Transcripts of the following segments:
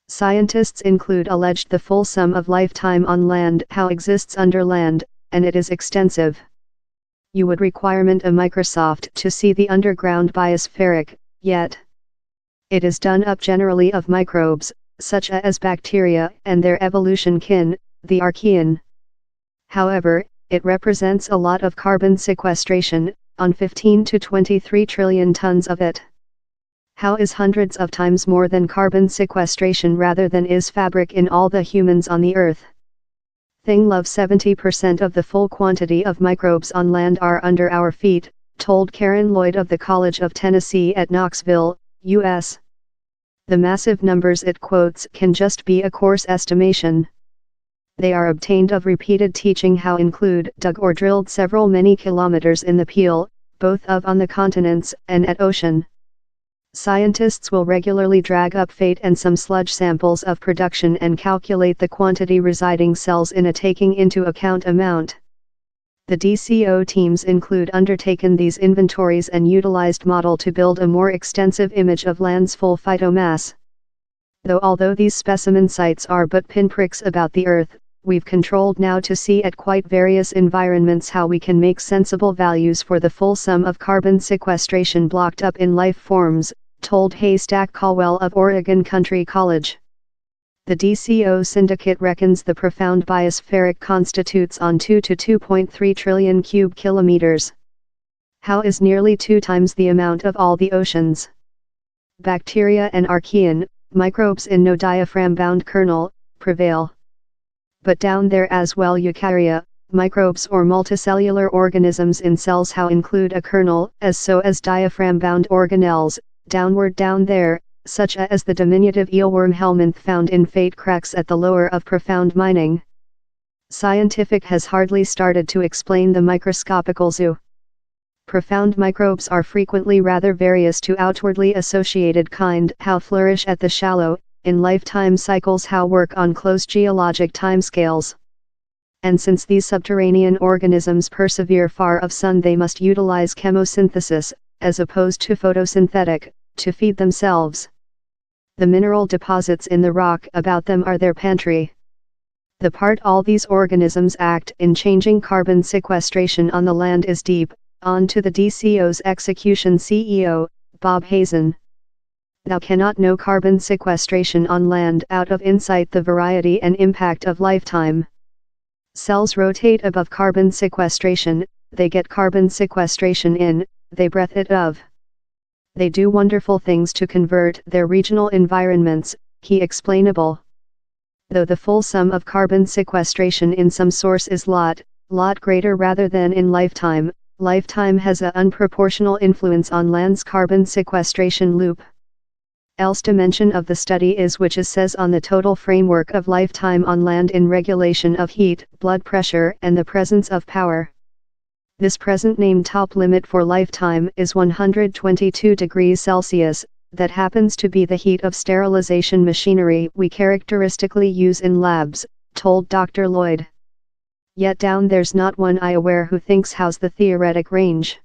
Scientists include alleged the full sum of lifetime on land how exists under land, and it is extensive. You would requirement a Microsoft to see the underground biospheric, yet it is done up generally of microbes, such as bacteria and their evolution kin, the archaean. However, it represents a lot of carbon sequestration, on 15 to 23 trillion tons of it. How is hundreds of times more than carbon sequestration rather than is fabric in all the humans on the earth. Thing love 70% of the full quantity of microbes on land are under our feet, told Karen Lloyd of the College of Tennessee at Knoxville, U.S. The massive numbers it quotes can just be a coarse estimation. They are obtained of repeated teaching how include dug or drilled several many kilometers in the peel, both of on the continents and at ocean. Scientists will regularly drag up fate and some sludge samples of production and calculate the quantity residing cells in a taking into account amount. The DCO teams include undertaken these inventories and utilized model to build a more extensive image of land's full phytomass. Although these specimen sites are but pinpricks about the Earth, we've controlled now to see at quite various environments how we can make sensible values for the full sum of carbon sequestration blocked up in life forms, told Haystack Caldwell of Oregon Country College. The DCO syndicate reckons the profound biospheric constitutes on 2 to 2.3 trillion cube kilometers. How is nearly 2 times the amount of all the oceans. Bacteria and archaean, microbes in no diaphragm-bound kernel, prevail. But down there as well eukarya, microbes or multicellular organisms in cells how include a kernel as so as diaphragm-bound organelles, downward down there, such as the diminutive eelworm helminth found in fate cracks at the lower of profound mining. Scientific has hardly started to explain the microscopical zoo. Profound microbes are frequently rather various to outwardly associated kind how flourish at the shallow, in lifetime cycles how work on close geologic timescales. And since these subterranean organisms persevere far of sun they must utilize chemosynthesis, as opposed to photosynthetic, to feed themselves. The mineral deposits in the rock about them are their pantry. The part all these organisms act in changing carbon sequestration on the land is deep, on to the DCO's execution CEO, Bob Hazen. Thou cannot know carbon sequestration on land out of insight the variety and impact of lifetime. Cells rotate above carbon sequestration, they get carbon sequestration in, they breath it of. They do wonderful things to convert their regional environments, he explainable. Though the full sum of carbon sequestration in some source is lot greater rather than in lifetime has a unproportional influence on land's carbon sequestration loop. Else dimension of the study is which is says on the total framework of lifetime on land in regulation of heat, blood pressure and the presence of power. This present named top limit for lifetime is 122 degrees Celsius, that happens to be the heat of sterilization machinery we characteristically use in labs, told Dr. Lloyd. Yet down there's not one I aware who thinks how's the theoretic range.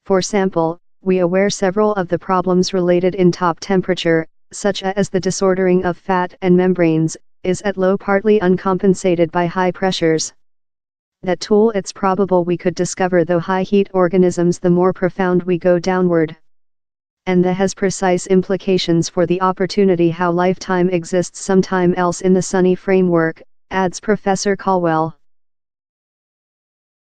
For sample, we aware several of the problems related in top temperature, such as the disordering of fat and membranes, is at low partly uncompensated by high pressures. That tool it's probable we could discover though high heat organisms the more profound we go downward. And that has precise implications for the opportunity how lifetime exists sometime else in the sunny framework, adds Professor Caldwell.